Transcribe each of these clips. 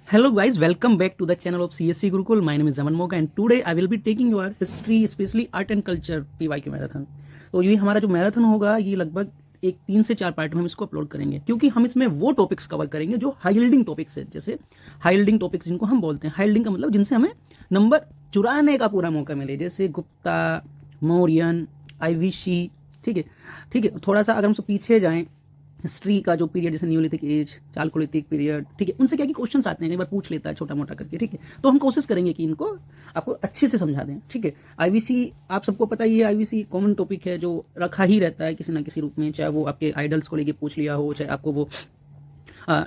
Hello guys, welcome back to the channel of CSC Gurukul. My name is Aman Moga and today I will be taking your history, especially art and culture PYQ marathon. तो ये हमारा जो marathon होगा ये लगभग एक 3 से 4 part में हम इसको अपलोड करेंगे, क्योंकि हम इसमें वो टॉपिक्स कवर करेंगे जो हाई यील्डिंग टॉपिक्स है। जैसे हाई यील्डिंग टॉपिक्स जिनको हम बोलते हैं, हाई यील्डिंग का मतलब जिनसे हमें नंबर चुराने का पूरा मौका मिले, जैसे गुप्ता, मौर्यन, आईवीसी। ठीक है। थोड़ा सा अगर हम पीछे जाएं, हिस्ट्री का जो पीरियड जैसे न्यूलिथिक एज, चालकोलिथिक पीरियड, ठीक है, उनसे क्या कि क्वेश्चंस आते हैं, कई बार पूछ लेता है छोटा मोटा करके। ठीक है, तो हम कोशिश करेंगे कि इनको आपको अच्छे से समझा दें। ठीक है, आईवीसी आप सबको पता ही है, आईवीसी कॉमन टॉपिक है जो रखा ही रहता है किसी ना किसी रूप में, चाहे वो आपके आइडल्स को लेके पूछ लिया हो, चाहे आपको वो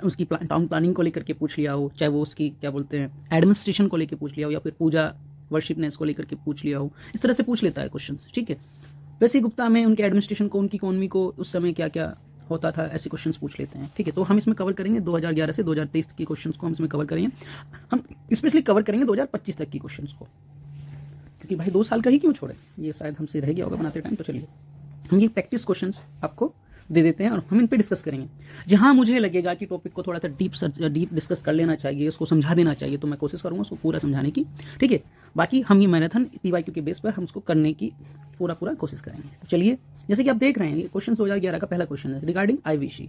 उसकी टाउन प्लानिंग को लेकर के पूछ लिया हो, चाहे वो उसकी क्या बोलते हैं एडमिनिस्ट्रेशन को लेकर पूछ लिया हो, या फिर पूजा वर्शिपनेस को लेकर के पूछ लिया हो। इस तरह से पूछ लेता है क्वेश्चन। ठीक है, वैसे ही गुप्ता में उनके एडमिनिस्ट्रेशन को, उनकी इकोनॉमी को उस समय क्या क्या होता था, ऐसे क्वेश्चंस पूछ लेते हैं। ठीक है, तो हम इसमें कवर करेंगे 2011 से 2023 की क्वेश्चंस को हम इसमें कवर करेंगे। हम स्पेशली कवर करेंगे 2025 तक की क्वेश्चंस को, क्योंकि भाई 2 साल का ही क्यों छोड़े, ये शायद हमसे रह गया होगा बनाते टाइम। तो चलिए हम ये प्रैक्टिस क्वेश्चंस आपको दे देते हैं और हम इन पे डिस्कस करेंगे। जहां मुझे लगेगा कि टॉपिक को थोड़ा सा डीप डिस्कस कर लेना चाहिए, उसको समझा देना चाहिए, तो मैं कोशिश करूंगा उसको पूरा समझाने की। ठीक है, बाकी हम ये मैराथन पीवाईक्यू के बेस पर हम उसको करने की पूरा कोशिश करेंगे। तो चलिए, जैसे कि आप देख रहे हैं, ये क्वेश्चन 2011 का पहला क्वेश्चन है रिगार्डिंग आईवीसी।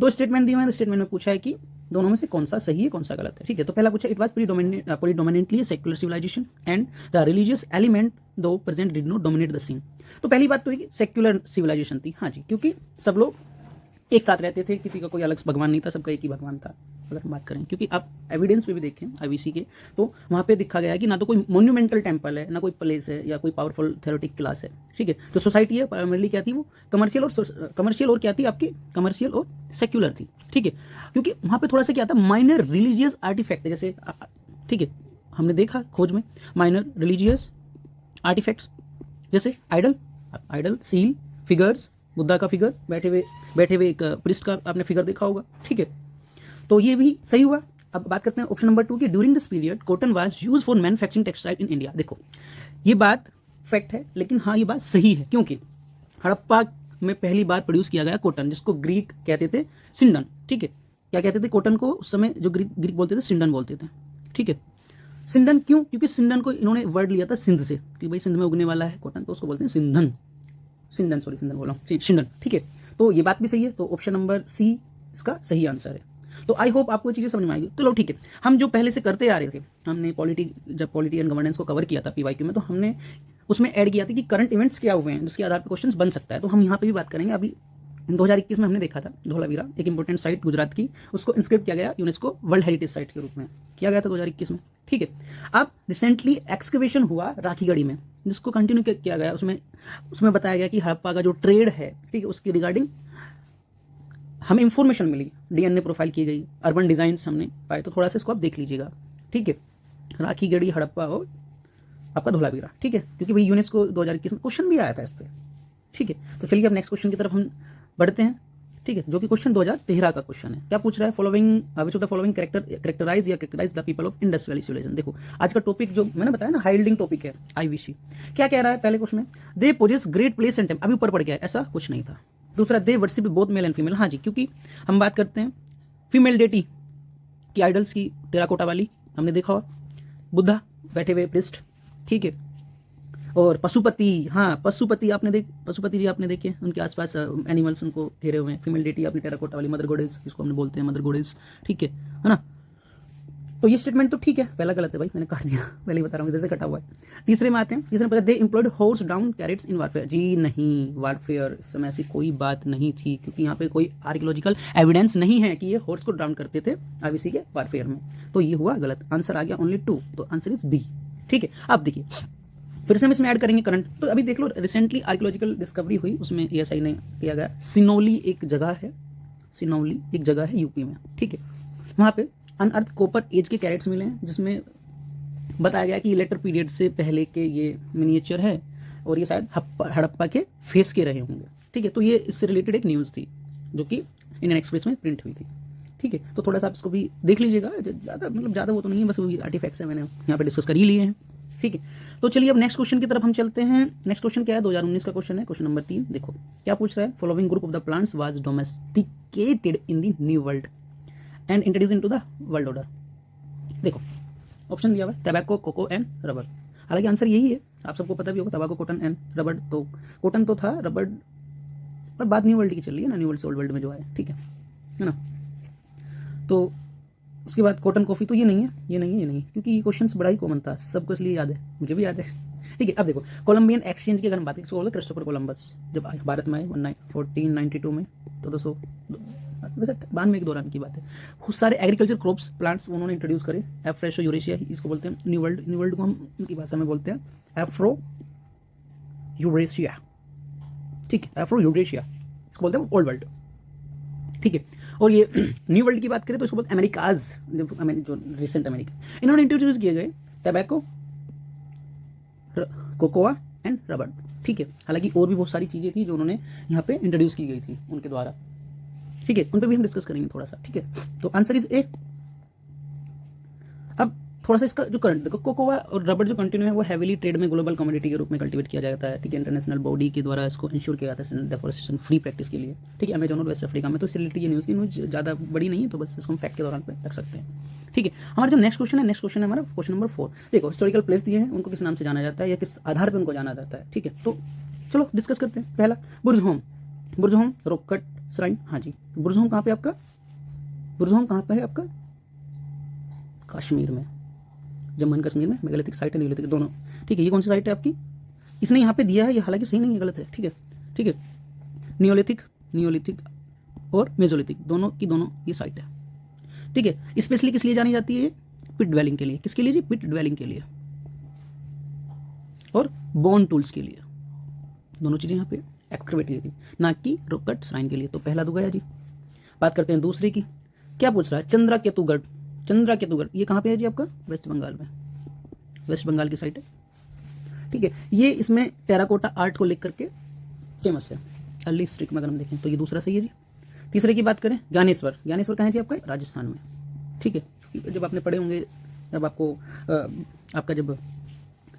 2 स्टेटमेंट दिए हुए हैं। स्टेटमेंट में पूछा है कि दोनों में से कौन सा सही है, कौन सा गलत है। ठीक है, तो पहला पूछा, it was predominantly secular civilisation and the religious element though present did not dominate the scene. तो पहली बात तो ये सेक्युलर सिविलाइजेशन थी। हाँ जी, क्योंकि सब लोग एक साथ रहते थे, किसी का कोई अलग भगवान नहीं था, सबका एक ही भगवान था। अगर हम बात करें, क्योंकि आप एविडेंस पे भी देखें आईवीसी के, तो वहाँ पे दिखा गया है कि ना तो कोई मोन्यूमेंटल टेम्पल है, ना कोई प्लेस है, या कोई पावरफुल थ्योरेटिक क्लास है। ठीक है, तो सोसाइटी है प्राइमरली क्या थी, वो कमर्शियल और क्या थी आपकी, कमर्शियल और सेक्युलर थी। ठीक है, क्योंकि वहाँ पे थोड़ा सा क्या था, माइनर रिलीजियस आर्टिफैक्ट है, जैसे ठीक है हमने देखा खोज में माइनर रिलीजियस आर्टिफैक्ट्स, जैसे आइडल, सील, फिगर्स, बुद्धा का फिगर, बैठे हुए एक प्रिस्ट का आपने फिगर देखा होगा। ठीक है, तो ये भी सही हुआ। अब बात करते हैं ऑप्शन नंबर 2 की, during this period cotton was used for manufacturing textile in India. देखो ये बात फैक्ट है, लेकिन हाँ ये बात सही है, क्योंकि हड़प्पा में पहली बार प्रोड्यूस किया गया कॉटन, जिसको ग्रीक कहते थे सिंडन। ठीक है, क्या कहते थे कॉटन को उस समय, जो ग्रीक बोलते थे सिंडन बोलते थे। ठीक है, सिंडन क्यों, क्योंकि सिंडन को इन्होंने वर्ड लिया था सिंध से, कि भाई सिंध में उगने वाला है कॉटन, तो उसको बोलते हैं सिंधन बोल रहा हूँ, सिंडन। ठीक है, तो ये बात भी सही है, तो ऑप्शन नंबर सी इसका सही आंसर है। तो आई होप आपको ये चीज़ें समझ में आएगी। तो लो ठीक है, हम जो पहले से करते आ रहे थे, हमने जब पॉलिटी एंड गवर्नेंस को कवर किया था पीवाईक्यू में, तो हमने उसमें ऐड किया था कि करंट इवेंट्स क्या हुए हैं जिसके आधार पर क्वेश्चन बन सकता है। तो हम यहाँ पे भी बात करेंगे। अभी 2021 में हमने देखा था धोलावीरा, एक इंपॉर्टेंट साइट गुजरात की, उसको इंस्क्रिप्ट किया गया यूनेस्को वर्ल्ड हेरिटेज साइट के रूप में किया गया था 2021 में। ठीक है, अब रिसेंटली एक्सकवेशन हुआ राखीगढ़ी में, जिसको कंटिन्यू किया गया। उसमें बताया गया कि हड़प्पा का जो ट्रेड है, ठीक है, उसकी रिगार्डिंग हमें इंफॉर्मेशन मिली, डीएनए प्रोफाइल की गई, अर्बन डिजाइन हमने पाए। तो थोड़ा सा इसको आप देख लीजिएगा। ठीक है, राखीगढ़ी, हड़प्पा और आपका धोलावीरा। ठीक है, क्योंकि भाई यूनेस्को 2021 में क्वेश्चन भी आया था इस पर। ठीक है, तो चलिए अब नेक्स्ट क्वेश्चन की तरफ हम बढ़ते हैं। ठीक है, जो कि क्वेश्चन 2013 का क्वेश्चन है। क्या पूछ रहा है, following which of the following characterize the people of Indus valley civilization. देखो आज का टॉपिक जो मैंने बताया ना, हाई यील्डिंग टॉपिक है आईवीसी। क्या कह रहा है पहले क्वेश्चन में, they possess great place and time, अभी ऊपर पड़ गया है, ऐसा कुछ नहीं था। दूसरा, they worship both male and female. हाँ जी, क्योंकि हम बात करते हैं फीमेल डेटी की आइडल्स की, टेराकोटा वाली हमने देखा, और बुद्धा बैठे हुए प्रिस्ट। ठीक है, और पशुपति, हाँ पशुपति पशुपति जी आपने देखे, उनके आसपास एनिमल्स उनको घेरे हुए हैं। फीमेल डेटी आपने टेराकोटा वाली, मदर गॉडेस जिसको हमने बोलते हैं, मदर गॉडेस। ठीक है ना, तो ये स्टेटमेंट तो ठीक है, पहला गलत है भाई, मैंने काट दिया, पहले ही बता रहा हूँ इधर से कटा हुआ है। तीसरे में आते हैं, तीसरे में दे एम्प्लॉयड हॉर्स डाउन कैरेट्स इन वारफेयर। जी नहीं, वारफेयर इस समय ऐसी कोई बात नहीं थी, क्योंकि यहाँ पे कोई आर्कियोलॉजिकल एविडेंस नहीं है कि ये हॉर्स को डाउन करते थे आईवीसी के वारफेयर में। तो ये हुआ गलत, आंसर आ गया ओनली 2, तो आंसर इज बी। ठीक है, अब देखिए फिर से हम इसमें ऐड करेंगे करंट। तो अभी देख लो, रिसेंटली आर्कियोलॉजिकल डिस्कवरी हुई, उसमें ESI ने किया गया, सिनौली एक जगह है यूपी में। ठीक है, वहाँ पे अनअर्थ कॉपर एज के कैरेट्स मिले हैं, जिसमें बताया गया कि लेटर पीरियड से पहले के ये मिनिएचर है, और ये शायद हड़प्पा के फेस के रहे होंगे। ठीक है, तो ये इससे रिलेटेड एक न्यूज़ थी जो कि इंडियन एक्सप्रेस में प्रिंट हुई थी। ठीक है, तो थोड़ा सा आप इसको भी देख लीजिएगा, ज़्यादा वो तो नहीं है, बस वही आर्टिफैक्ट्स है, मैंने यहाँ पे डिस्कस कर ही लिए हैं। ठीक है, तो चलिए अब नेक्स्ट क्वेश्चन की तरफ हम चलते हैं। नेक्स्ट क्वेश्चन क्या है, 2019 का क्वेश्चन है, क्वेश्चन नंबर 3। देखो क्या पूछ रहा है, following group of the plants was domesticated in the new world and introduce into the world order. देखो ऑप्शन दिया हुआ है टबैको, कोको एंड रबर। हालांकि आंसर यही है, आप सबको पता भी होगा, टबैको, कॉटन एंड रबर। तो कॉटन तो था, रबर पर बात न्यू वर्ल्ड की चल रही है ना, न्यू वर्ल्ड से ओल्ड वर्ल्ड में जो है, ठीक है ना। तो उसके बाद कॉटन कॉफ़ी, तो ये नहीं है, ये नहीं है, ये नहीं है, क्योंकि ये क्वेश्चन बड़ा ही कॉमन था सबको, इसलिए याद है, मुझे भी याद है। ठीक है, अब देखो कोलंबियन एक्सचेंज की अगर हम बात करें, इसको बोलते क्रिस्टोफर कोलंबस, जब भारत में आए 1492 में, 1400 वैसे 92 के दौरान की बात है। बहुत सारे एग्रीकल्चर क्रॉप्स प्लांट्स उन्होंने इंट्रोड्यूस करे। एफ्रेशो यूरेशिया, इसको बोलते हैं न्यू वर्ल्ड, न्यू वर्ल्ड को हम उनकी भाषा में बोलते हैं एफ्रो यूरेशिया, ठीक है, एफ्रो यूरेशिया बोलते हैं ओल्ड वर्ल्ड, ठीक है। और ये न्यू वर्ल्ड की बात करें तो इसको बोलते हैं अमेरिकाज, जो रिसेंट अमेरिका, इन्होंने इंट्रोड्यूस किए गए टबैको, कोकोआ एंड रबर, ठीक है। हालांकि और भी बहुत सारी चीज़ें थी जो उन्होंने यहाँ पे इंट्रोड्यूस की गई थी उनके द्वारा, ठीक है, उन पर भी हम डिस्कस करेंगे थोड़ा सा, ठीक है। तो आंसर इज ए। अब थोड़ा सा इसका जो करंट देखो, कोकोआ और रबर जो कंटिन्यू है वो हैवीली ट्रेड में ग्लोबल कमोडिटी के रूप में कल्टीवेट किया जाता है, ठीक है। इंटरनेशनल बॉडी के द्वारा इसको इंश्योर किया जाता है डेफोरेस्टेशन फ्री प्रैक्टिस के लिए, ठीक है। अमेजोन और वेस्ट अफ्रीका में, तो इससे रिलेटेड ये न्यूज़ थी, न्यूज़ ज़्यादा बड़ी नहीं है, तो बस इसको हम फैक्ट के दौरान पे रख सकते हैं, ठीक है। हमारा जो नेक्स्ट क्वेश्चन है, नेक्स्ट क्वेश्चन है हमारा क्वेश्चन नंबर 4। देखो हिस्टोरिकल प्लेस दिए हैं, उनको किस नाम से जाना जाता है या किस आधार पर उनको जाना जाता है, ठीक है। तो चलो डिस्कस करते हैं। पहला बुर्ज होम, बुर्ज होम रोककट श्राइन, हाँ जी, बुर्ज होम कहाँ पे आपका, बुर्ज होम कहाँ पे है आपका, कश्मीर में, जम्मू एंड कश्मीर में। मेगालिथिक साइट है, नियोलिथिक दोनों, ठीक है। ये कौन सी साइट है आपकी, इसने यहाँ पे दिया है, ये हालांकि सही नहीं है, गलत है, ठीक है, ठीक है। नियोलिथिक, नियोलिथिक और मेजोलिथिक दोनों की दोनों ये साइट है, ठीक है। स्पेशली किस लिए जानी जाती है, पिट ड्वेलिंग के लिए। किसके लिए जी, पिट ड्वेलिंग के लिए और बोन टूल्स के लिए, दोनों चीजें यहाँ पे एक्सकवेट की थी, ना कि रोककट श्राइन के लिए। तो पहला तो गया जी। बात करते हैं दूसरे की, क्या पूछ रहा है, चंद्रा केतुगढ़, चंद्रा केतुगढ़ ये कहाँ पे है जी आपका, वेस्ट बंगाल में, वेस्ट बंगाल की साइड है, ठीक है। ये इसमें टेराकोटा आर्ट को लेकर के फेमस है, अर्ली स्ट्रीट में अगर हम देखें तो ये दूसरा सही है जी। तीसरे की बात करें, ज्ञानेश्वर, ज्ञानेश्वर कहाँ है जी आपका, राजस्थान में, ठीक है। जब आपने पढ़े होंगे, जब आपको आपका जब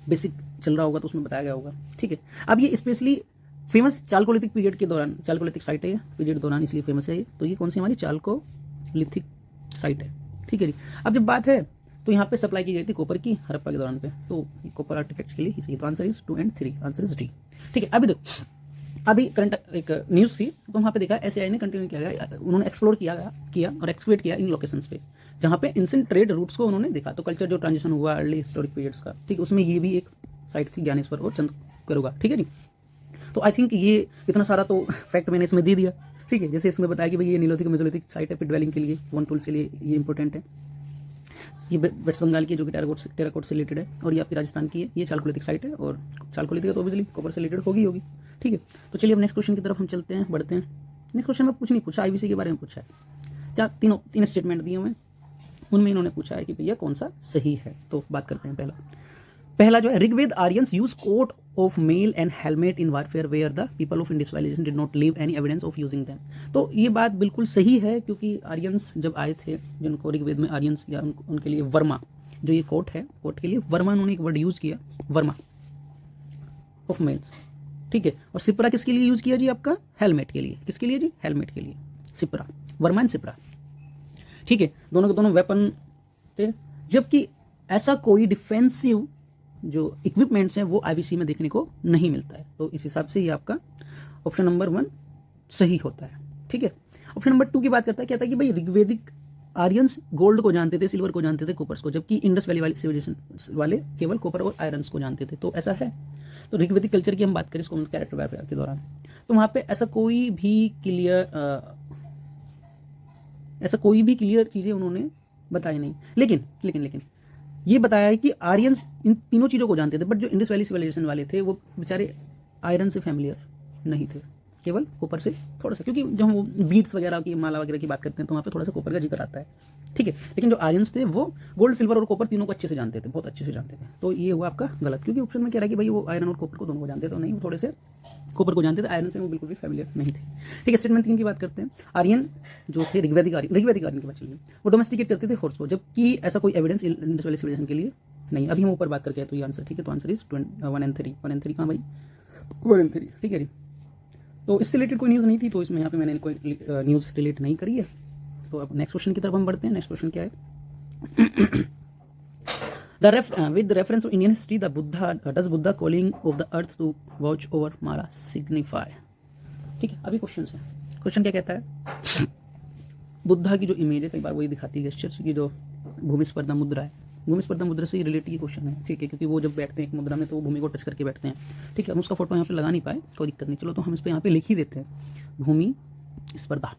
बेसिक चल रहा होगा तो उसमें बताया गया होगा, ठीक है। अब ये स्पेशली फेमस चालकोलिथिक पीरियड के दौरान, चालकोलिथिक साइट है ये, पीरियड के दौरान इसलिए फेमस है ये। तो ये कौन सी हमारी चालकोलिथिक साइट है, ठीक है जी। अब जब बात है तो यहाँ पे सप्लाई की गई थी कॉपर की हड़प्पा के दौरान पे, तो कॉपर आर्टिफैक्ट्स के लिए ही सही। तो answer is 2 and 3, answer is D, ठीक है। अभी देखो, अभी करंट एक न्यूज़ थी, तो वहाँ पे देखा एसएआई ने कंटिन्यू किया गया, उन्होंने एक्सप्लोर किया और एक्सक्वेट किया इन लोकेशंस पे जहाँ पे इंसेंट ट्रेड रूट्स को उन्होंने देखा। तो कल्चर जो ट्रांजिशन हुआ अर्ली हिस्टोरिक पीरियड्स का, ठीक है, उसमें ये भी एक साइट थी, ज्ञानेश्वर और चंद्रकरुगा, ठीक है जी। तो आई थिंक ये इतना सारा तो फैक्ट मैंने इसमें दे दिया, ठीक है। जैसे इसमें बताया कि भाई ये निलोथिक मेसोलिथिक साइट है, पिट ड्वेलिंग के लिए, वन टूल्स के लिए ये इंपॉर्टेंट है। ये वेस्ट बंगाल की जो कि टेराकोट से रिलेटेड है, और ये आपकी राजस्थान की है, ये चालकोलिथिक साइट है, और चालकोलिथिक तो ऑब्वियसली कॉपर से रिलेटेड होगी, ठीक है। तो चलिए अब नेक्स्ट क्वेश्चन की तरफ हम चलते हैं, बढ़ते हैं। नेक्स्ट क्वेश्चन में कुछ नहीं पूछा, आईवीसी के बारे में पूछा है, तीन स्टेटमेंट दिए हुए, उनमें इन्होंने पूछा है कि भैया कौन सा सही है। तो बात करते हैं पहला जो है, Rigveda Aryans use coat of mail and helmet in warfare where the people of Indus civilization did not leave any evidence of using them. तो ये बात बिल्कुल सही है, क्योंकि आर्यंस जब आए थे, जिनको ऋग्वेद में आर्यंस या उनके लिए वर्मा, जो ये कोट है, कोट के लिए वर्मा उन्होंने एक वर्ड यूज किया, वर्मा ऑफ मेल्स, ठीक है। और सिपरा किसके लिए यूज किया जी आपका, हेलमेट के लिए। किसके लिए जी, हेलमेट के लिए, सिपरा, वर्मा एंड सिपरा, ठीक है। दोनों के दोनों वेपन थे, जबकि ऐसा कोई डिफेंसिव जो इक्विपमेंट्स हैं वो आईवीसी में देखने को नहीं मिलता है। तो इस हिसाब से ये आपका ऑप्शन नंबर 1 सही होता है, ठीक है। ऑप्शन नंबर 2 की बात करता है, कहता है कि भाई ऋग्वेदिक आर्यंस गोल्ड को जानते थे, सिल्वर को जानते थे, कॉपर्स को, जबकि इंडस वैली वाले सिविलाइजेशन वाले केवल कॉपर और आयरन्स को जानते थे। तो ऐसा है। तो ऋग्वेदिक कल्चर की हम बात करें, इसको कैरेक्टर वारफेयर के दौरान, तो वहाँ पे ऐसा कोई भी क्लियर चीज़ें उन्होंने बताई नहीं। लेकिन ये बताया है कि आर्यंस इन तीनों चीज़ों को जानते थे, बट जो इंडस वैली सिविलाइजेशन वाले थे वो बेचारे आयरन से फैमिलियर नहीं थे, केवल कॉपर से थोड़ा सा, क्योंकि जब हम बीड्स वगैरह की, माला वगैरह की बात करते हैं तो वहाँ पे थोड़ा सा कॉपर का जिक्र आता है, ठीक है। लेकिन जो आर्यंस थे वो गोल्ड, सिल्वर और कॉपर तीनों को अच्छे से जानते थे, बहुत अच्छे से जानते थे। तो ये हुआ आपका गलत, क्योंकि ऑप्शन में कह रहा है कि भाई वो आयरन और कॉपर को दोनों को जानते थे, तो नहीं, वो थोड़े से कॉपर को जानते थे, आयरन से वो बिल्कुल भी फैमिलियर नहीं थे, ठीक है। स्टेटमेंट 3 की बात करते हैं, आर्यन जो थे ऋग्वेदिक आर्यन की बात चलिए, वो डोमेस्टिकेट करते थे हॉर्स को, जबकि ऐसा कोई एविडेंस इंडस वैली सिविलाइजेशन के लिए नहीं। अभी हम ऊपर बात करके आए तो ये आंसर, ठीक है। तो आंसर इज 1 and 3, 1 and 3 कहाँ भाई, 1 and 3, ठीक है जी। तो इससे रिलेटेड कोई न्यूज़ नहीं थी, तो इसमें यहाँ पे मैंने कोई न्यूज़ रिलेट नहीं करी है। तो अब नेक्स्ट क्वेश्चन की तरफ हम बढ़ते हैं। नेक्स्ट क्वेश्चन क्या है With the reference to Indian history, the Buddha does Buddha calling of the earth to watch over Mara signify? ठीक है, अभी क्वेश्चन है। क्वेश्चन क्या कहता है? बुद्धा की जो इमेज है, कई बार वही दिखाती है गेस्चर्स की, जो भूमि स्पर्धा मुद्रा है, भूमि स्पर्धा मुद्रा से रिलेटेड ये क्वेश्चन है, ठीक है, क्योंकि वो जब बैठते हैं एक मुद्रा में तो वो भूमि को टच करके बैठते हैं, ठीक है। हम उसका फोटो यहाँ पे लगा नहीं पाए, कोई दिक्कत नहीं, चलो तो हम इस पर यहाँ पे लिख ही देते हैं, भूमि स्पर्धा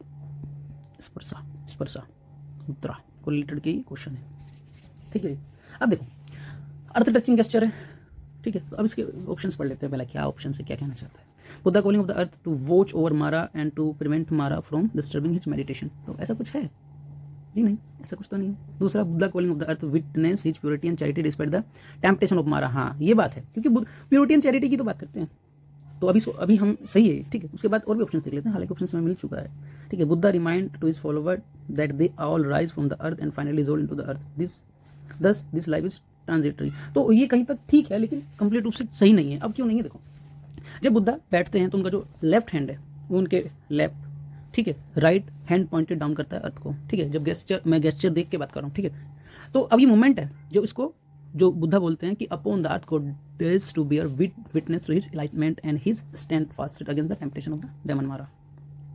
स्पर्शा स्पर्शा मुद्रा को रिलेटेड के क्वेश्चन है, ठीक है। अब देखो अर्थ टचिंग गेस्चर है, ठीक है, तो अब इसके ऑप्शंस पढ़ लेते हैं पहले, क्या ऑप्शन से क्या कहना चाहता है। Buddha calling of the earth to watch over Mara and to prevent Mara from disturbing his meditation, तो ऐसा कुछ है जी? नहीं, ऐसा कुछ तो नहीं है। दूसरा, Buddha calling of the earth witness his purity and charity despite the temptation of मारा, हाँ ये बात है, क्योंकि प्योरिटी एंड चैरिटी की तो बात करते हैं, तो अभी हम सही है, ठीक है। उसके बाद और भी ऑप्शन देख लेते हैं, हालांकि ऑप्शन हमें मिल चुका है, ठीक है। Buddha remind to his follower that they all rise from the earth and finally dissolve into the earth, this life is transitory, तो ये कहीं तक ठीक है, लेकिन कंप्लीट रूप से सही नहीं है। अब क्यों नहीं है? देखो, जब बुद्धा बैठते हैं तो उनका जो लेफ्ट हैंड है वो उनके लेफ्ट, ठीक है, राइट हैंड पॉइंटेड डाउन करता है अर्थ को, ठीक है। जब मैं गेस्चर देख के बात कर रहा हूँ, ठीक है, तो अब ये मोमेंट है जो बुद्धा बोलते हैं कि upon the earth goddess to bear witness to his enlightenment and his stand fast against the temptation of the demon Mara,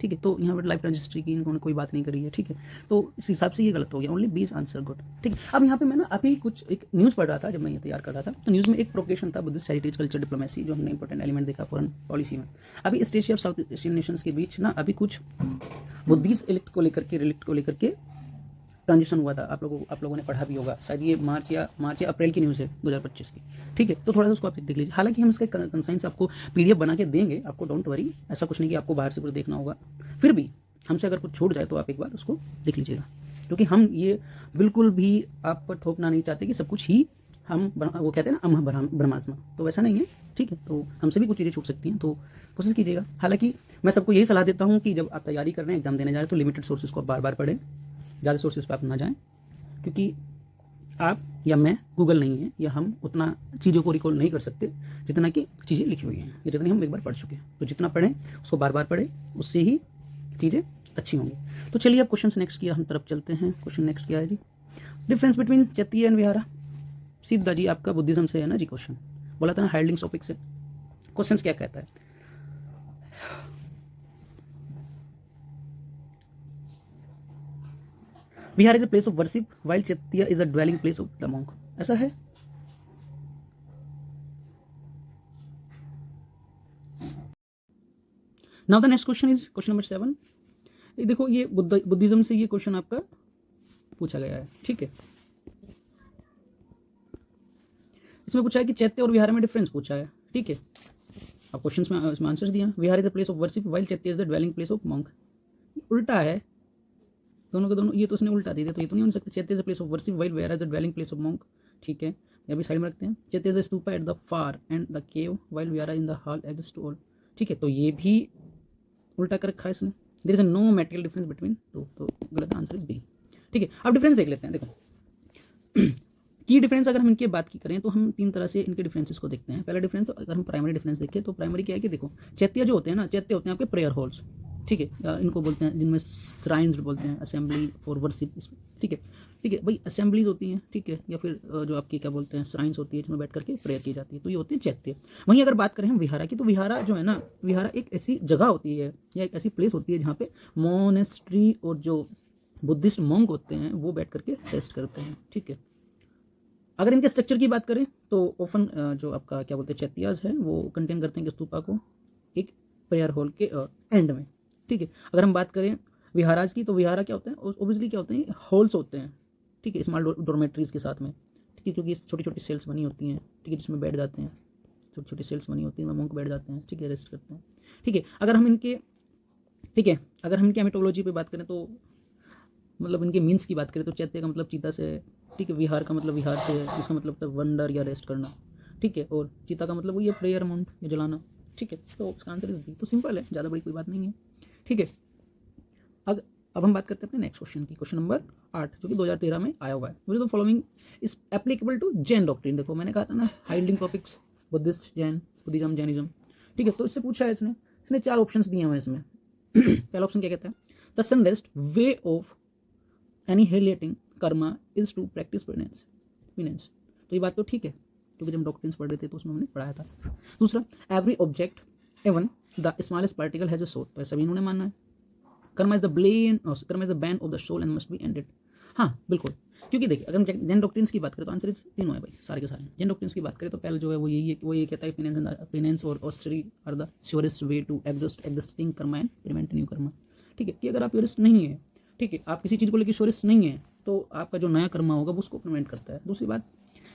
ठीक है। तो यहाँ पर लाइफ रजिस्ट्री की इन्होंने कोई बात नहीं करी है, ठीक है, तो इस हिसाब से ये गलत हो गया, only B is answer good, ठीक है। अब यहाँ पे मैं ना अभी कुछ एक न्यूज़ पढ़ रहा था, जब मैं ये तैयार कर रहा था, तो न्यूज़ में एक प्रोकेशन था बुद्धिस्ट हेरिटेज कल्चर डिप्लोमेसी, जो हमने इंपॉर्टेंट एलिमेंट देखा फॉरेन पॉलिसी में। अभी ईस्ट एशिया और साउथ एशियन नेशंस के बीच ना अभी कुछ बुद्धिस्ट रिलीक्ट को लेकर के ट्रांजिशन हुआ था, आप लोगों ने पढ़ा भी होगा शायद, ये मार्च या अप्रैल की न्यूज़ है 2025 की, ठीक है। तो थोड़ा सा उसको आप देख लीजिए, हालांकि हम इसका कंसाइन से आपको PDF बना के देंगे, आपको डोंट वरी, ऐसा कुछ नहीं कि आपको बाहर से कुछ देखना होगा, फिर भी हमसे अगर कुछ छूट जाए तो आप एक बार उसको देख लीजिएगा, क्योंकि हम ये बिल्कुल भी आप पर थोपना नहीं चाहते कि सब कुछ ही हम वो कहते हैं ना ब्रह्मास्म, तो वैसा नहीं है, ठीक है। तो हमसे भी कुछ चीज़ें छूट सकती हैं, तो कोशिश कीजिएगा। हालांकि मैं सबको यही सलाह देता हूँ कि जब आप तैयारी कर रहे हैं, एग्जाम देने जा रहे हैं, तो लिमिटेड सोर्सेज को बार बार पढ़ें, ज़्यादा सोर्सेज पर आप ना जाएं, क्योंकि आप या मैं गूगल नहीं है, या हम उतना चीज़ों को रिकॉल नहीं कर सकते जितना कि चीज़ें लिखी हुई हैं, या जितनी हम एक बार पढ़ चुके हैं। तो जितना पढ़ें उसको बार बार पढ़ें, उससे ही चीज़ें अच्छी होंगी। तो चलिए अब क्वेश्चन नेक्स्ट की हम तरफ चलते हैं। क्वेश्चन नेक्स्ट क्या है जी? डिफरेंस बिटवीन चैत्य एंड विहारा। सीधा जी आपका बुद्धिज्म से है ना जी क्वेश्चन, बोला था ना हाइल्डिंग टॉपिक से। क्वेश्चन क्या कहता है? Vihara is a place of worship while chaitya is a dwelling place of the monk, ऐसा है? Now the next question is question number 7। देखो ये बुद्धिज्म से ये क्वेश्चन आपका पूछा गया है, ठीक है। इसमें पूछा है कि चैत्य और विहार में डिफरेंस पूछा है, ठीक है। अब क्वेश्चंस में इसमें आंसर्स दिया, vihara is the place of worship while chaitya is the dwelling place of monk, उल्टा है दोनों के दोनों, ये तो उसने उल्टा दे दिया, तो ये तो नहीं हो सकता। Chaitya is the place of worship while vihara is the dwelling place of monk, ठीक है, ये भी साइड में रखते हैं। Chaitya is the stupa at the far end the cave while vihara in the hall at the stall, ठीक है, तो ये भी उल्टा कर रखा है इसने। There is no material difference between two, तो गलत आंसर इज बी, ठीक है। अब डिफरेंस देख लेते हैं। देखो की डिफरेंस अगर हम इनकी बात की करें तो हम 3 तरह से इनके डिफरेंसेस को देखते हैं। पहला डिफरेंस, अगर हम प्राइमरी डिफरेंस देखें तो प्राइमरी क्या है कि देखो चैत्य जो होते हैं ना, चैत्य होते हैं आपके प्रेयर हॉल्स, ठीक है, इनको बोलते हैं, जिनमें श्राइन्स बोलते हैं, असेंबली फॉर वर्शिप, ठीक है, ठीक है भाई, असेंबलीज होती हैं, ठीक है, या फिर जो आपकी क्या बोलते हैं श्राइन्स होती है, जिसमें बैठ करके प्रेयर की जाती है, तो ये होते हैं चैत्य। वहीं अगर बात करें हम विहारा की, तो विहारा जो है ना, विहारा एक ऐसी जगह होती है या एक ऐसी प्लेस होती है जहाँ पे मोनेस्ट्री और जो बुद्धिस्ट मॉन्क होते हैं वो बैठ करके रेस्ट करते हैं, ठीक है। अगर इनके स्ट्रक्चर की बात करें तो ओपन जो आपका क्या बोलते हैं चैत्याज है वो कंटेन करते हैं स्तूपा को एक प्रेयर हॉल के एंड में, ठीक है। अगर हम बात करें विहाराज की, तो विहारा क्या होते हैं, ओबियसली क्या होते हैं, हॉल्स होते हैं, ठीक है, स्मॉल डॉर्मेट्रीज के साथ में, ठीक है, क्योंकि छोटी छोटी सेल्स बनी होती हैं, ठीक है, जिसमें बैठ जाते हैं, छोटी छोटी सेल्स बनी होती हैं, मॉन्क बैठ जाते हैं, ठीक है, रेस्ट करते हैं, ठीक है। अगर हम इनके, ठीक है, अगर हम इनके एमिटोलॉजी पे बात करें तो मतलब इनके मीन्स की बात करें तो चैत्य का मतलब चीता से, ठीक है, विहार का मतलब विहार से, जिसका मतलब होता है वंडर या रेस्ट करना, ठीक है, और चीता का मतलब वो ये प्रेयर अमाउंट या जलाना, ठीक है। तो उसका आंसर इज बी, तो सिंपल है, ज़्यादा बड़ी कोई बात नहीं है, ठीक है। अब हम बात करते हैं अपने नेक्स्ट क्वेश्चन की, क्वेश्चन नंबर 8, जो कि 2013 में आया हुआ है। मुझे तो following is applicable to Jain doctrine. देखो मैंने कहा था ना हाइल्डिंग topics, Buddhist, Jain, Buddhism, Jainism, ठीक है। तो इससे पूछा है इसने 4 ऑप्शन दिए हुए हैं इसमें। पहला ऑप्शन क्या कहता है? The surest way of annihilating karma is to practise penance, तो ये बात तो ठीक है, क्योंकि जब हम डॉक्ट्रिन्स पढ़ रहे थे तो उसमें हमने पढ़ाया था। दूसरा, every object even the smallest particle has a soul, तो ऐसा भी इन्होंने मानना है। Karma is the bane of the soul and must be ended. हाँ बिल्कुल, क्योंकि देखिए अगर हम जैन डॉक्ट्रिन्स की बात करें तो आंसर इज तीनों है भाई, सारे के सारे। जैन डॉक्ट्रिन्स की बात करें तो पहले जो है वो यही है, वो ये कहता है पेनेंस और austerity are the surest way to exhaust existing karma and prevent new karma. ठीक है, कि अगर आप श्योरेस्ट नहीं है, ठीक है, आप किसी चीज़ को लेकर श्योरेस्ट नहीं है तो आपका जो नया कर्मा होगा वो उसको प्रिवेंट करता है। दूसरी बात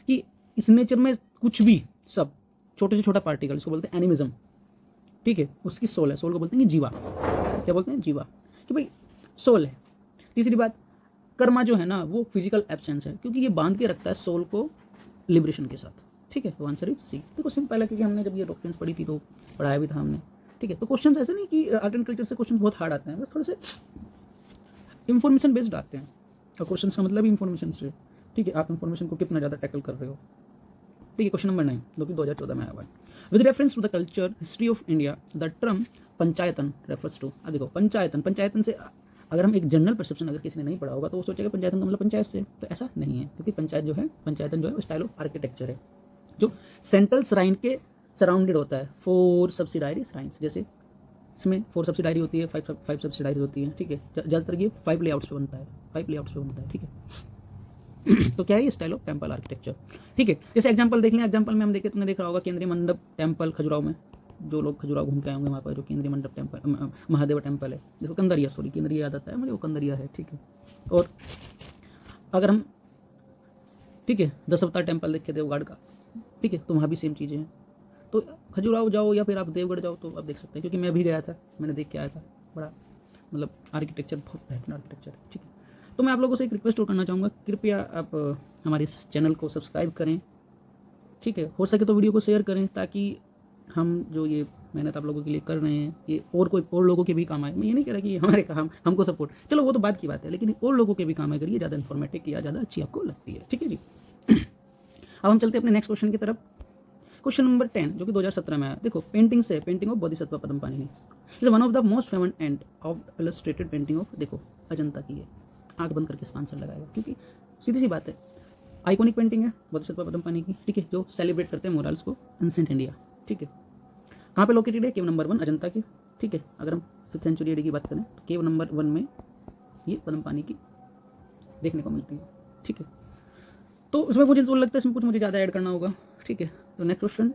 कि इस नेचर में कुछ भी, सब छोटे से छोटा पार्टिकल, इसको बोलते हैं एनिमिज्म, ठीक है, उसकी सोल है। सोल को बोलते हैं कि जीवा, क्या बोलते हैं, जीवा, कि भाई सोल है। तीसरी बात, कर्मा जो है ना वो फिजिकल एब्सेंस है, क्योंकि ये बांध के रखता है सोल को लिबरेशन के साथ। ठीक है, तो आंसर इज सी। देखो सिंपल है, क्योंकि हमने जब ये डॉक्ट्रिन्स पढ़ी थी तो पढ़ाया भी था हमने। ठीक है, तो क्वेश्चन ऐसे नहीं कि आर्ट एंड कल्चर से क्वेश्चन बहुत हार्ड आते हैं, बस थोड़े से इन्फॉर्मेशन बेस्ड आते हैं, और क्वेश्चन का मतलब इन्फॉर्मेशन से। ठीक है, आप इन्फॉर्मेशन को कितना ज़्यादा टैकल कर रहे हो। ठीक है, क्वेश्चन नंबर 9 जो कि 2014 में आया हुआ है। With reference to the culture history of India the term panchayatana refers to. अब देखो पंचायतन से अगर हम एक जनरल परसेप्शन अगर किसी ने नहीं पढ़ा होगा तो वो सोचेगा पंचायतन का मतलब पंचायत से, तो ऐसा नहीं है, क्योंकि पंचायतन जो है वो स्टाइल ऑफ आर्किटेक्चर है जो सेंट्रल श्राइन के सराउंडेड होता है 4 सब्सिडायरी श्राइन्स। जैसे इसमें 4 सब्सिडायरी होती है, 5 सब्सिडायरी होती है। ठीक है, ज़्यादातर ये 5 लेआउट्स पे बनता है, ठीक है। तो क्या है ये स्टाइल ऑफ टेम्पल आर्किटेक्चर। ठीक है, जैसे एग्जांपल देख लें, एग्जांपल में हम देखें, तुमने देखा होगा केंद्रीय मंडप टेम्पल खजुराहो में, जो लोग खजुराहो घूम के आए होंगे वहाँ पर जो केंद्रीय मंडप टेम्पल महादेव टेम्पल है, जिसको कंदरिया, सॉरी केंद्रीय याद आता है मुझे, वो कंदरिया है। ठीक है, और अगर हम, ठीक है, 10 अवतार टेम्पल देखे देवगढ़ का, ठीक है, तो वहाँ भी सेम चीज़ें हैं। तो खजुराहो जाओ या फिर आप देवगढ़ जाओ तो आप देख सकते हैं, क्योंकि मैं भी गया था, मैंने देख के आया था, बड़ा मतलब आर्किटेक्चर बहुत बेहतरीन आर्किटेक्चर है। ठीक है, तो मैं आप लोगों से एक रिक्वेस्ट और करना चाहूँगा, कृपया आप हमारे इस चैनल को सब्सक्राइब करें। ठीक है, हो सके तो वीडियो को शेयर करें, ताकि हम जो ये मेहनत आप लोगों के लिए कर रहे हैं ये और लोगों के भी काम आए। मैं ये नहीं कह रहा कि हमारे काम हमको सपोर्ट, चलो वो तो बात की बात है, लेकिन और लोगों के भी काम आए, अगर ये ज़्यादा इन्फॉर्मेटिव या ज़्यादा अच्छी आपको लगती है। ठीक है जी। अब हम चलते हैं अपने नेक्स्ट क्वेश्चन की तरफ। क्वेश्चन नंबर 10 जो कि 2017 में आया। देखो painting of Bodhisattva Padmapani is one of the most famous end of illustrated painting of, देखो अजंता की है, आंख बंद करके आंसर लगाएगा, क्योंकि सीधी सी बात है, आइकॉनिक पेंटिंग है बोधिसत्व पद्मपाणि की। ठीक है, जो सेलिब्रेट करते हैं मोरल्स को, एंसेंट इंडिया। ठीक है, कहाँ पे लोकेटेड है, केव नंबर 1 अजंता की। ठीक है, अगर हम 5th सेंचुरी एडी की बात करें तो केव नंबर 1 में ये पद्मपाणि की देखने को मिलती है। ठीक है, तो उसमें मुझे तो लगता है इसमें कुछ मुझे ज़्यादा ऐड करना होगा। ठीक है, तो नेक्स्ट क्वेश्चन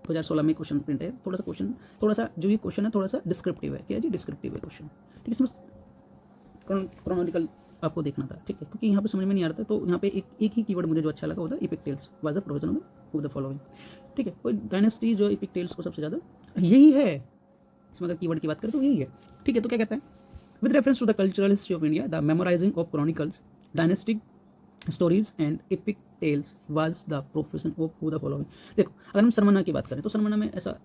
2016 में क्वेश्चन प्रिंट है, थोड़ा सा जो ये क्वेश्चन है थोड़ा सा डिस्क्रिप्टिव है। क्या है जी, डिस्क्रिप्टिव है क्वेश्चन। ठीक है, इसमें क्रोनोलॉजिकल आपको देखना था। ठीक है, क्योंकि यहाँ पे समझ में नहीं आ रहा था, तो यहाँ पे एक ही कीवर्ड मुझे जो अच्छा लगा होता है, epic tales was the provision of the following. ठीक है, कोई डायनेस्टी जो इपिक टेल्स को सबसे ज़्यादा यही है, इसमें अगर कीवर्ड की बात करें तो यही है। ठीक है, तो क्या कहता है, with reference to the cultural history of India the memorising of chronicles dynastic stories and epic tales was the profession of who the following. देखो अगर हम सरमना की बात करें तो सरमना में ऐसा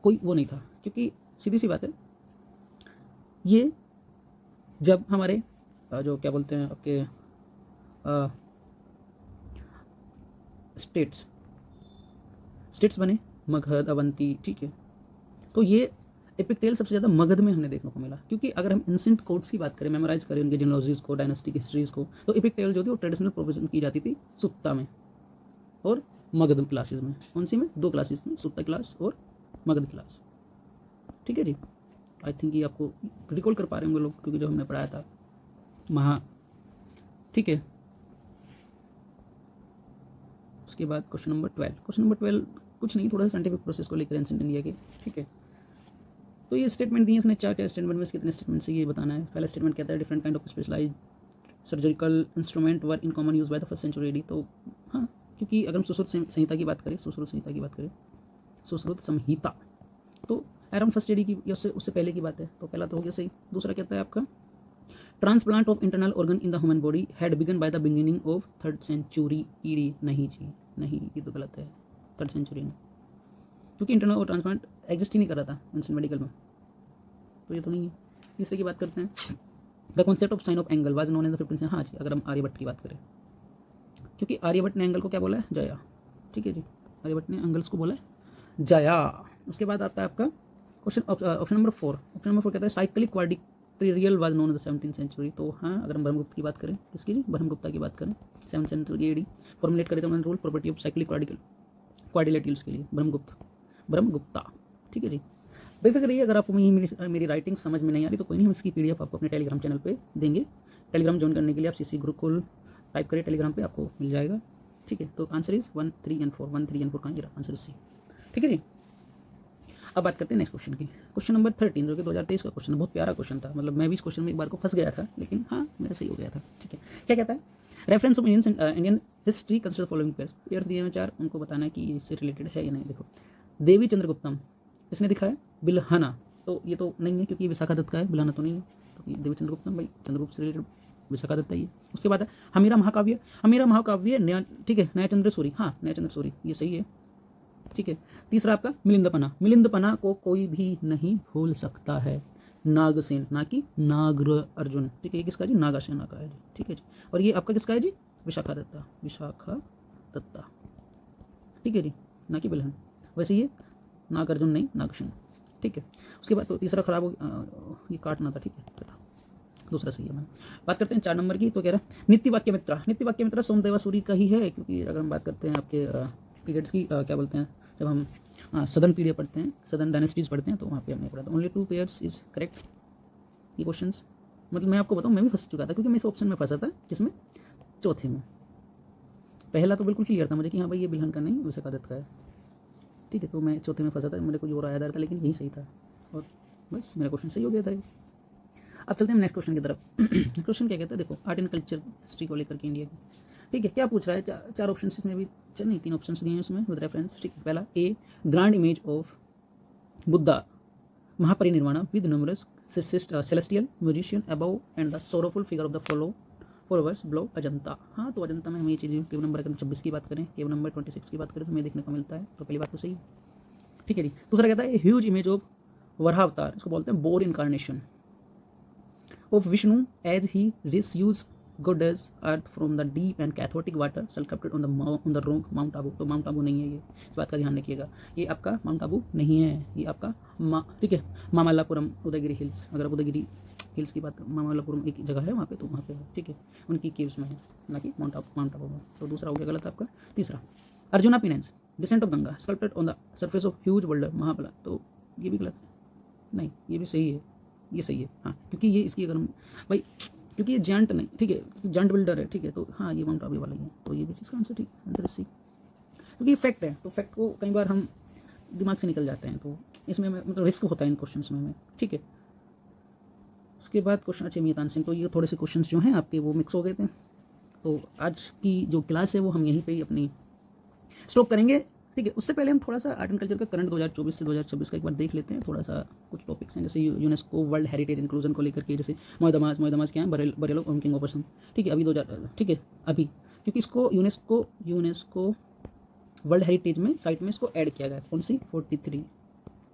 कोई वो नहीं था, क्योंकि सीधी सी बात है, ये जब हमारे जो क्या बोलते हैं आपके स्टेट्स बने, मगध, अवंती। ठीक है, तो ये एपिक टेल सबसे ज़्यादा मगध में हमें देखने को मिला, क्योंकि अगर हम एंसेंट कोड्स की बात करें, मेमोराइज करें उनके जिनोलॉजीज को, डायनेस्टिक हिस्ट्रीज को, तो एपिक टेल जो थी वो ट्रेडिशनल प्रोफेशन की जाती थी सुत्ता में और मगध क्लासेस में। कौन सी में, 2 क्लासेस में, सुत्ता क्लास और मगध क्लास। ठीक है जी, आई थिंक ये आपको रिकॉल कर पा रहे होंगे लोग, क्योंकि जो हमने पढ़ाया था ठीक है, उसके बाद क्वेश्चन नंबर 12 कुछ नहीं, थोड़ा सा साइंटिफिक प्रोसेस को लेकर एंसेंट इंडिया के। ठीक है, तो ये स्टेटमेंट दिए इसने 4 स्टेटमेंट में, कितने स्टेटमेंट से ये बताना है। पहला स्टेटमेंट कहता है different kind of specialised surgical instrument were in common use by the first century AD. तो हाँ, क्योंकि अगर हम सुश्रुत संहिता की बात करें, सुश्रुत संहिता, तो अराउंड फर्स्ट एडी की या उससे पहले की बात है, तो पहला तो हो गया सही। दूसरा कहता है आपका transplant of internal organ in the human body had begun by the beginning of 3rd century AD. नहीं जी, नहीं, ये तो गलत है, 3rd सेंचुरी में, क्योंकि इंटरनल और ट्रांसप्लांट एग्जिस्ट ही नहीं कर रहा था एंशिएंट मेडिकल में, तो ये तो नहीं है। तीसरे की बात करते हैं, the concept of sine of angle was known in the 15th। हाँ जी, अगर हम आर्यभट्ट की बात करें, क्योंकि आर्यभट्ट ने एंगल को क्या बोला है, जया। ठीक है जी, आर्यभट्ट ने एंगल्स को बोला है जया। उसके बाद आता है आपका ऑप्शन नंबर 4 कहता है cyclic trial was known in the 17th century. तो हाँ, अगर हम ब्रह्मगुप्त की बात करें, किसकी जी, ब्रह्मगुप्ता की बात करें, 7th सेंचुरी एडी फॉर्मुलेट करे थे उन्होंने rule property of cyclic quadrilaterals के लिए, ब्रह्मगुप्ता। ठीक है जी, बेफिक्र रहिए। अगर आपको मेरी राइटिंग समझ में नहीं आ रही तो कोई नहीं, हम इसकी पीडीएफ आपको अपने टेलीग्राम चैनल पे देंगे। टेलीग्राम ज्वाइन करने के लिए आप सीसी गुरुकुल टाइप करें टेलीग्राम पे, आपको मिल जाएगा। ठीक है, तो आंसर इज 1, 3 एंड 4। 1, 3 एंड 4 कहाँ गिरा, आंसर सी। ठीक है जी, अब बात करते हैं नेक्स्ट क्वेश्चन की। क्वेश्चन नंबर 13 जो कि 2023 का क्वेश्चन है, बहुत प्यारा क्वेश्चन था। मतलब मैं भी इस क्वेश्चन में एक बार को फंस गया था, लेकिन हाँ मेरा सही हो गया था। ठीक है, क्या कहता है, reference of Indian history consider following pairs दिए हैं 4, उनको बताना है कि ये इससे रिलेटेड है या नहीं। देखो, देवी चंद्रगुप्तम इसने दिखाया, बिल्हना तो ये तो नहीं है क्योंकि विशाखा दत्त का है, बिल्हना तो नहीं है, क्योंकि देवी चंद्रगुप्तम भाई चंद्रगुप्त से रिलेटेड विशाखा दत्ता ही है। उसके बाद है हमीरा महाकाव्य, नया, ठीक है, नया चंद्र सूरी, हाँ नया चंद्र सूरी, ये सही है। ठीक है, तीसरा आपका मिलिंदपना को कोई भी नहीं भूल सकता है, नागसेन ना कि नागर अर्जुन। ठीक है, ये किसका जी, नागासेना का है जी। ठीक है जी, और ये आपका किसका है जी, विशाखा दत्ता। ठीक है जी, ना कि बिल्हन। वैसे ये नागार्जुन नहीं, नागसेन। ठीक है, उसके बाद तो तीसरा खराब हो, ये काटना था। ठीक है, दूसरा सही है। मैं बात करते हैं 4 नंबर की, तो कह रहा है नित्य वाक्य मित्र सोमदेवा सूरी का ही है, क्योंकि अगर हम बात करते हैं आपके पीरियड्स की, क्या बोलते हैं, जब हम सदन पीरियड पढ़ते हैं, सदन डायनेस्टीज पढ़ते हैं, तो वहाँ पे हमने पढ़ा था ओनली 2 पेयर्स इज करेक्ट। ये क्वेश्चंस मतलब मैं आपको बताऊँ, मैं भी फंस चुका था, क्योंकि मैं इस ऑप्शन में फंसा था, किसमें, चौथे में। पहला तो बिल्कुल क्लियर था मुझे कि हाँ भाई ये बिल्हन का नहीं, विशाखा दत्त का है। ठीक है, तो मैं चौथे में फंसा था, मेरे को जो याद आ रहा था, लेकिन यही सही था, और बस मेरा क्वेश्चन सही हो गया था। अब चलते हैं नेक्स्ट क्वेश्चन की तरफ। क्वेश्चन क्या कहता है, देखो, आर्ट एंड कल्चर हिस्ट्री को लेकर के इंडिया की। ठीक है, क्या पूछ रहा है, 4 ऑप्शन इसमें भी, नहीं 3 ऑप्शन दिए हैं इसमें विद रेफरेंस। ठीक है, पहला A, grand image of Buddha Mahaparinirvana with numbers celestial musician above and the sorrowful figure of the followers below Ajanta. हाँ, तो अजंता में हम ये चीज़ें केव नंबर 26 की बात करें, केव नंबर 26 की बात करें तो हमें देखने को मिलता है, तो पहली बात तो सही है। ठीक है जी, दूसरा कहता है ह्यूज इमेज ऑफ वराहावतार, इसको बोलते हैं bore incarnation of Vishnu as he resues goddess earth from the deep and cathartic water sculpted on the rock Mount Abu। तो माउंट आबू नहीं है, ये इस बात का ध्यान रखिएगा, ये आपका माउंट आबू नहीं है, ये आपका ठीक है, मामल्लापुरम उदयगिरी हिल्स। अगर आप उदयगिरी हिल्स की बात, मामल्लापुरम एक जगह है वहाँ पे, तो वहाँ पे है। ठीक है, उनकी केव्स में है, ना कि माउंट आबू में। तो दूसरा हो गया गलत आपका। तीसरा, Arjuna penance descent of Ganga sculpted on the surface of huge boulder Mahabala, तो ये भी गलत है, नहीं ये भी सही है, ये सही है। हाँ, क्योंकि ये इसकी अगर हम भाई, क्योंकि ये जॉइंट नहीं, ठीक है, जॉइंट बिल्डर है। ठीक है, तो हाँ ये माउंट आबू वाला ही है, तो ये भी चीज़ का आंसर ठीक, आंसर सी, क्योंकि फैक्ट है, तो फैक्ट को कई बार हम दिमाग से निकल जाते हैं, तो इसमें मतलब रिस्क होता है इन क्वेश्चंस में। ठीक है, उसके बाद क्वेश्चन अच्छे मीतान सिंह, तो ये थोड़े से क्वेश्चन जो हैं आपके वो मिक्स हो गए थे, तो आज की जो क्लास है वो हम यहीं पर ही अपनी स्टॉप करेंगे। ठीक है, उससे पहले हम थोड़ा सा आर्ट एंड कल्चर का करंट 2024 से 2026 का एक बार देख लेते हैं। थोड़ा सा कुछ टॉपिक्स हैं, जैसे यूनेस्को वर्ल्ड हेरिटेज इंक्लूजन को लेकर के, जैसे मोयदमाज क्या है, बरेलो किंग ऑफ असम। ठीक है, अभी 2000, ठीक है अभी, क्योंकि इसको यूनेस्को वर्ल्ड हेरिटेज में साइट में इसको ऐड किया गया, कौन सी 43।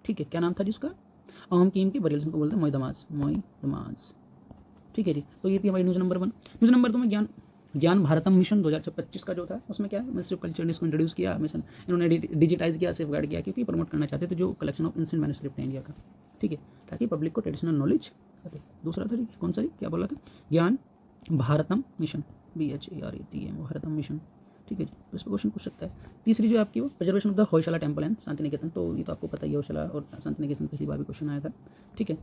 ठीक है, क्या नाम था जिसका, अहम कीम की बरेल को बोलते हैं मोयदमाज। ठीक है जी, तो ये थी हमारी न्यूज़ नंबर 1। न्यूज़ नंबर 2 में ज्ञान भारतम मिशन 2025 का जो था, उसमें क्या है, मिनिस्ट्री ऑफ कल्चर ने इसको इंट्रोड्यूस किया, मिशन इन्होंने डिजिटाइज किया, सेफ गार्ड किया, क्योंकि प्रमोट करना चाहते थे जो कलेक्शन ऑफ एंशिएंट मैन्युस्क्रिप्ट है इंडिया का। ठीक है, ताकि पब्लिक को ट्रेडिशनल नॉलेज। दूसरा था जी, कौन सा जी, क्या बोला था, ज्ञान Bharatam mission, BHARATM Bharatam mission. ठीक है जी, तो इस पर क्वेश्चन पूछ सकता है। तीसरी जो आपकी वो preservation of the Hoysala temple and Shanti Niketan, तो ये तो आपको पता ही है, होयशाला और शांति निकेतन पहली बार भी क्वेश्चन आया था। ठीक है,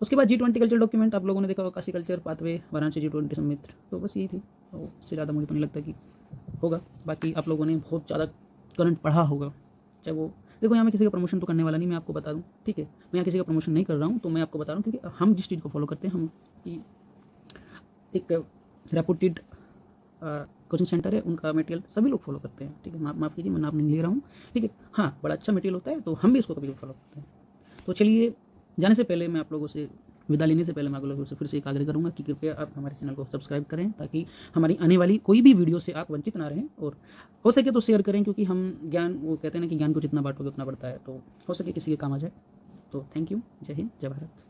उसके बाद G20 कल्चर डॉक्यूमेंट आप लोगों ने देखा होगा, Kashi culture pathway, Varanasi G20 summit, तो बस यही थी। तो इससे ज़्यादा मुझे तो नहीं लगता कि होगा। बाकी आप लोगों ने बहुत ज़्यादा करंट पढ़ा होगा, चाहे वो देखो, यहाँ मैं किसी का प्रमोशन तो करने वाला नहीं, मैं आपको बता दूँ। ठीक है, मैं यहाँ किसी का प्रमोशन नहीं कर रहा हूँ, तो मैं आपको बता रहा हूँ, क्योंकि हम जिस चीज़ को फॉलो करते हैं, हम कि एक रेपुटेड कोचिंग सेंटर है, उनका मटेरियल सभी लोग फॉलो करते हैं। ठीक है, माफ़ कीजिए, मैं नाम नहीं ले रहा हूँ। ठीक है, हाँ बड़ा अच्छा मटेरियल होता है, तो हम भी इसको कभी फॉलो करते हैं। तो चलिए, जाने से पहले मैं आप लोगों से विदा लेने से पहले मैं आप लोगों से फिर से एक आग्रह करूंगा कि कृपया आप हमारे चैनल को सब्सक्राइब करें, ताकि हमारी आने वाली कोई भी वीडियो से आप वंचित ना रहें, और हो सके तो शेयर करें, क्योंकि हम ज्ञान, वो कहते हैं ना कि ज्ञान को जितना बांटोगे उतना बढ़ता है, तो हो सके किसी के काम आ जाए। तो थैंक यू, जय हिंद, जय भारत।